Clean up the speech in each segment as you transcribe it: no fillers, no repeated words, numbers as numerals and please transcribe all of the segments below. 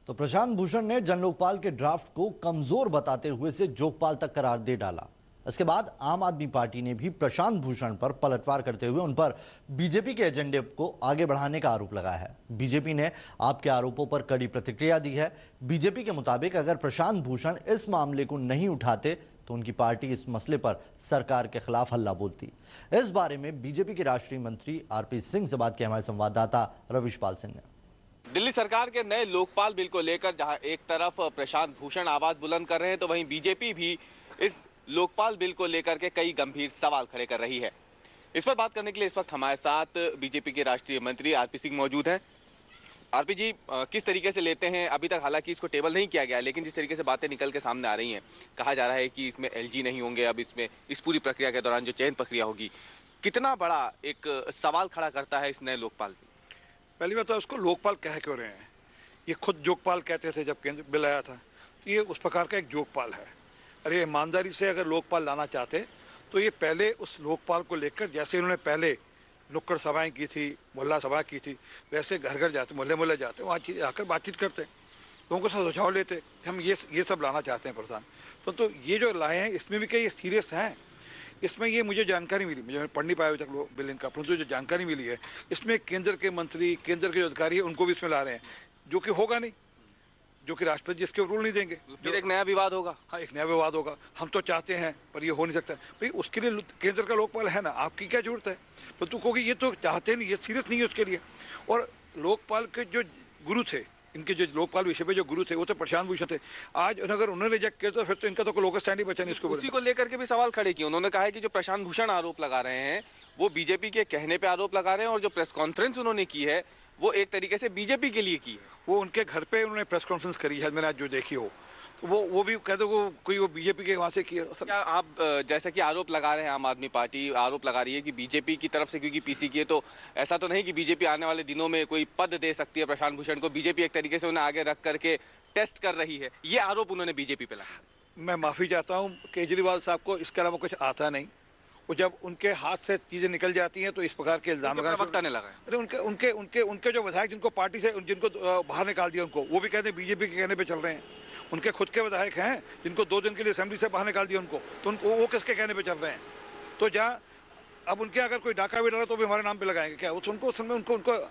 तो प्रशांत भूषण ने जन लोकपाल के ड्राफ्ट को कमजोर बताते हुए इसे जोगपाल तक करार दे डाला। इसके बाद आम आदमी पार्टी ने भी प्रशांत भूषण पर पलटवार करते हुए उन पर बीजेपी के एजेंडे को आगे बढ़ाने का आरोप लगाया है। बीजेपी ने आपके आरोपों पर कड़ी प्रतिक्रिया दी है। बीजेपी के मुताबिक अगर प्रशांत भूषण इस मामले को नहीं उठाते तो उनकी पार्टी इस मसले पर सरकार के खिलाफ हल्ला बोलती। इस बारे में बीजेपी के राष्ट्रीय मंत्री आरपी सिंह से बात की हमारे संवाददाता रविशपाल सिंह ने। दिल्ली सरकार के नए लोकपाल बिल को लेकर जहां एक तरफ प्रशांत भूषण आवाज बुलंद कर रहे हैं, तो वहीं बीजेपी भी इस लोकपाल बिल को लेकर के कई गंभीर सवाल खड़े कर रही है। इस पर बात करने के लिए इस वक्त हमारे साथ बीजेपी के राष्ट्रीय मंत्री आरपी सिंह मौजूद हैं। आरपी जी, किस तरीके से लेते हैं, अभी तक हालांकि इसको टेबल नहीं किया गया है, लेकिन जिस तरीके से बातें निकल के सामने आ रही हैं, कहा जा रहा है कि इसमें एलजी नहीं होंगे, अब इसमें इस पूरी प्रक्रिया के दौरान जो चयन प्रक्रिया होगी, कितना बड़ा एक सवाल खड़ा करता है इस नए लोकपाल बिल? पहली बात तो उसको लोकपाल कह क्यों रहे हैं? ये खुद जोगपाल कहते थे जब केंद्र बिल आया था, तो ये उस प्रकार का एक जोगपाल है। अरे ईमानदारी से अगर लोकपाल लाना चाहते तो ये पहले उस लोकपाल को लेकर, जैसे इन्होंने पहले नुक्कड़ सभाएं की थी, मोहल्ला सभा की थी, वैसे घर घर जाते, मोहल्ले मोहल्ले जाते, वहाँ आकर बातचीत करते, लोगों को सुझाव लेते, हम ये सब लाना चाहते हैं प्रधान। तो ये जो लाए हैं इसमें भी क्या ये सीरियस हैं? इसमें ये मुझे जानकारी मिली, मुझे पढ़ नहीं पाया अभी तक बिल इनका, परंतु जो जानकारी मिली है इसमें केंद्र के मंत्री, केंद्र के जो अधिकारी है उनको भी इसमें ला रहे हैं, जो कि होगा नहीं, जो कि राष्ट्रपति जी इसके रूल नहीं देंगे। फिर एक नया विवाद होगा। हाँ, एक नया विवाद होगा। हम तो चाहते हैं पर ये हो नहीं सकता भाई, उसके लिए केंद्र का लोकपाल है ना, आपकी क्या जरूरत है? परंतु क्योंकि ये तो चाहते नहीं, ये सीरियस नहीं है उसके लिए। और लोकपाल के जो गुरु थे, इनके जो लोकपाल विषय पे जो गुरु थे वो तो प्रशांत भूषण थे। आज अगर उन्होंने रिजेक्ट किया तो फिर तो इनका तो कोई लोकल स्टैंड ही बचा नहीं। इसको उसी को लेकर के भी सवाल खड़े किए। उन्होंने कहा है कि जो प्रशांत भूषण आरोप लगा रहे हैं वो बीजेपी के कहने पे आरोप लगा रहे हैं, और जो प्रेस कॉन्फ्रेंस उन्होंने की है वो एक तरीके से बीजेपी के लिए की है। वो उनके घर पे उन्होंने प्रेस कॉन्फ्रेंस करी है, मैंने आज जो देखी हो, तो वो भी कहते वो कोई वो बीजेपी के वहाँ से किया। क्या आप जैसा कि आरोप लगा रहे हैं, आम आदमी पार्टी आरोप लगा रही है कि बीजेपी की तरफ से क्योंकि पीसी की है, तो ऐसा तो नहीं कि बीजेपी आने वाले दिनों में कोई पद दे सकती है प्रशांत भूषण को? बीजेपी एक तरीके से उन्हें आगे रख करके टेस्ट कर रही है, ये आरोप उन्होंने बीजेपी पे लगाया। मैं माफ़ी चाहता हूँ, केजरीवाल साहब को इसके अलावा कुछ आता नहीं। वो जब उनके हाथ से चीज़ें निकल जाती हैं तो इस प्रकार के इल्जाम ने लगाए। अरे उनके जो विधायक जिनको पार्टी से जिनको बाहर निकाल दिया, उनको वो भी कहते हैं बीजेपी के कहने पे चल रहे हैं। उनके खुद के विधायक हैं जिनको 2 दिन के लिए असेंबली से बाहर निकाल दिया उनको, तो उनको वो किसके कहने पे चल रहे हैं? तो जहाँ अब उनके अगर कोई डाका भी डाला तो भी हमारे नाम पे लगाएंगे क्या? उनको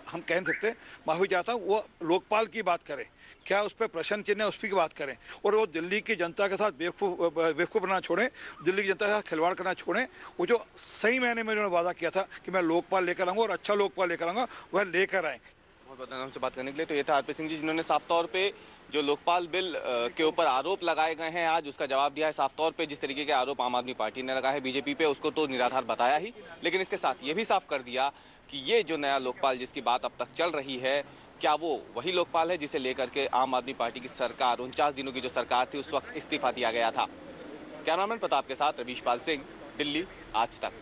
हम कह नहीं सकते। माफी चाहता हूँ, वो लोकपाल की बात करें, क्या उस पर प्रश्न चिन्ह है उस पर की बात करें, और वो दिल्ली की जनता के साथ बेवकूफ़ बनना छोड़ें, दिल्ली की जनता के साथ खिलवाड़ करना छोड़ें। वो जो सही मैंने में उन्होंने वादा किया था कि मैं लोकपाल लेकर आऊँगा और अच्छा लोकपाल लेकर आऊँगा, वह लेकर आए। बहुत बहुत धन्यवाद हमसे बात करने के लिए। तो ये था आरपी सिंह जी, जिन्होंने साफ तौर पे जो लोकपाल बिल के ऊपर आरोप लगाए गए हैं आज उसका जवाब दिया है। साफ तौर पे जिस तरीके के आरोप आम आदमी पार्टी ने लगाए हैं बीजेपी पे, उसको तो निराधार बताया ही, लेकिन इसके साथ ये भी साफ कर दिया कि ये जो नया लोकपाल जिसकी बात अब तक चल रही है, क्या वो वही लोकपाल है जिसे लेकर के आम आदमी पार्टी की सरकार 49 दिनों की जो सरकार थी उस वक्त इस्तीफा दिया गया था। कैमरामैन प्रताप के साथ रविशपाल सिंह, दिल्ली, आज तक।